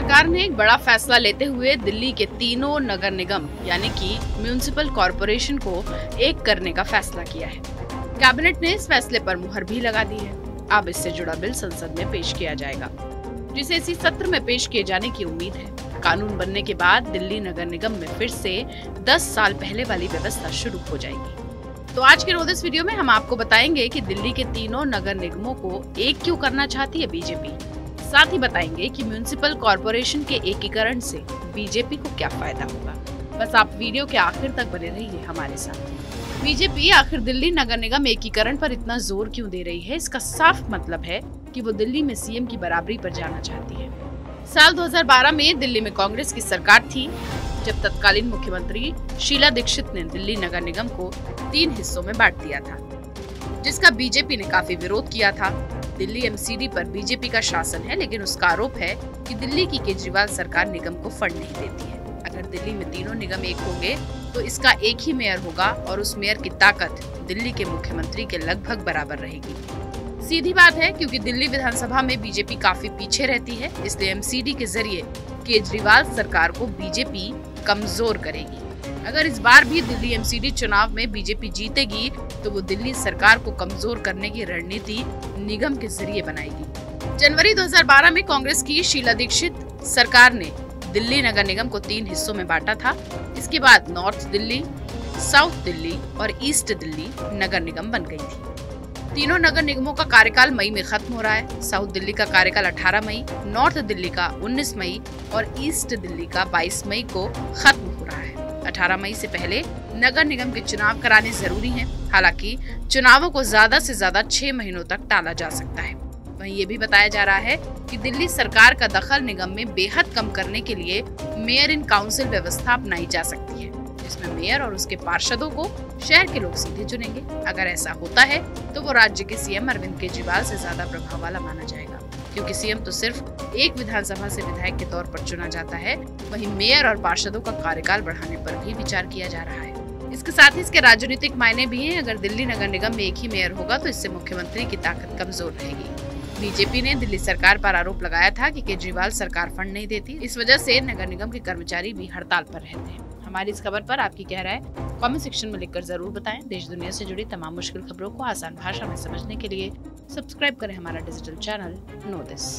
सरकार ने एक बड़ा फैसला लेते हुए दिल्ली के तीनों नगर निगम यानी कि म्यूनिसिपल कॉरपोरेशन को एक करने का फैसला किया है। कैबिनेट ने इस फैसले पर मुहर भी लगा दी है। अब इससे जुड़ा बिल संसद में पेश किया जाएगा, जिसे इसी सत्र में पेश किए जाने की उम्मीद है। कानून बनने के बाद दिल्ली नगर निगम में फिर से 10 साल पहले वाली व्यवस्था शुरू हो जाएगी। तो आज के इस वीडियो में हम आपको बताएंगे कि दिल्ली के तीनों नगर निगमों को एक क्यों करना चाहती है बीजेपी। साथ ही बताएंगे कि म्यूनिसिपल कॉरपोरेशन के एकीकरण से बीजेपी को क्या फायदा होगा। बस आप वीडियो के आखिर तक बने रहिए हमारे साथ। बीजेपी आखिर दिल्ली नगर निगम एकीकरण पर इतना जोर क्यों दे रही है, इसका साफ मतलब है कि वो दिल्ली में सीएम की बराबरी पर जाना चाहती है। साल 2012 में दिल्ली में कांग्रेस की सरकार थी, जब तत्कालीन मुख्यमंत्री शीला दीक्षित ने दिल्ली नगर निगम को 3 हिस्सों में बांट दिया था, जिसका बीजेपी ने काफी विरोध किया था। दिल्ली एमसीडी पर बीजेपी का शासन है, लेकिन उसका आरोप है कि दिल्ली की केजरीवाल सरकार निगम को फंड नहीं देती है। अगर दिल्ली में तीनों निगम एक होंगे तो इसका एक ही मेयर होगा और उस मेयर की ताकत दिल्ली के मुख्यमंत्री के लगभग बराबर रहेगी। सीधी बात है, क्योंकि दिल्ली विधानसभा में बीजेपी काफी पीछे रहती है, इसलिए एमसीडी के जरिए केजरीवाल सरकार को बीजेपी कमजोर करेगी। अगर इस बार भी दिल्ली एमसीडी चुनाव में बीजेपी जीतेगी तो वो दिल्ली सरकार को कमजोर करने की रणनीति निगम के जरिए बनाएगी। जनवरी 2012 में कांग्रेस की शीला दीक्षित सरकार ने दिल्ली नगर निगम को 3 हिस्सों में बांटा था। इसके बाद नॉर्थ दिल्ली, साउथ दिल्ली और ईस्ट दिल्ली नगर निगम बन गई थी। तीनों नगर निगमों का कार्यकाल मई में खत्म हो रहा है। साउथ दिल्ली का कार्यकाल 18 मई, नॉर्थ दिल्ली का 19 मई और ईस्ट दिल्ली का 22 मई को खत्म हो रहा है। 18 मई से पहले नगर निगम के चुनाव कराने जरूरी हैं। हालांकि चुनावों को ज्यादा से ज्यादा 6 महीनों तक टाला जा सकता है। वहीं ये भी बताया जा रहा है कि दिल्ली सरकार का दखल निगम में बेहद कम करने के लिए मेयर इन काउंसिल व्यवस्था अपनाई जा सकती है, जिसमें मेयर और उसके पार्षदों को शहर के लोग सीधे चुनेंगे। अगर ऐसा होता है तो वो राज्य के सीएम अरविंद केजरीवाल से ज्यादा प्रभाव वाला माना जाएगा, क्योंकि सीएम तो सिर्फ एक विधानसभा से विधायक के तौर पर चुना जाता है। वहीं मेयर और पार्षदों का कार्यकाल बढ़ाने पर भी विचार किया जा रहा है। इसके साथ ही इसके राजनीतिक मायने भी हैं। अगर दिल्ली नगर निगम में एक ही मेयर होगा तो इससे मुख्यमंत्री की ताकत कमजोर रहेगी। बीजेपी ने दिल्ली सरकार पर आरोप लगाया था कि केजरीवाल सरकार फंड नहीं देती, इस वजह से नगर निगम के कर्मचारी भी हड़ताल पर रहते हैं। हमारी इस खबर पर आपकी क्या राय है, कमेंट सेक्शन में लिखकर जरूर बताएं। देश दुनिया से जुड़ी तमाम मुश्किल खबरों को आसान भाषा में समझने के लिए सब्सक्राइब करें हमारा डिजिटल चैनल नो दिस।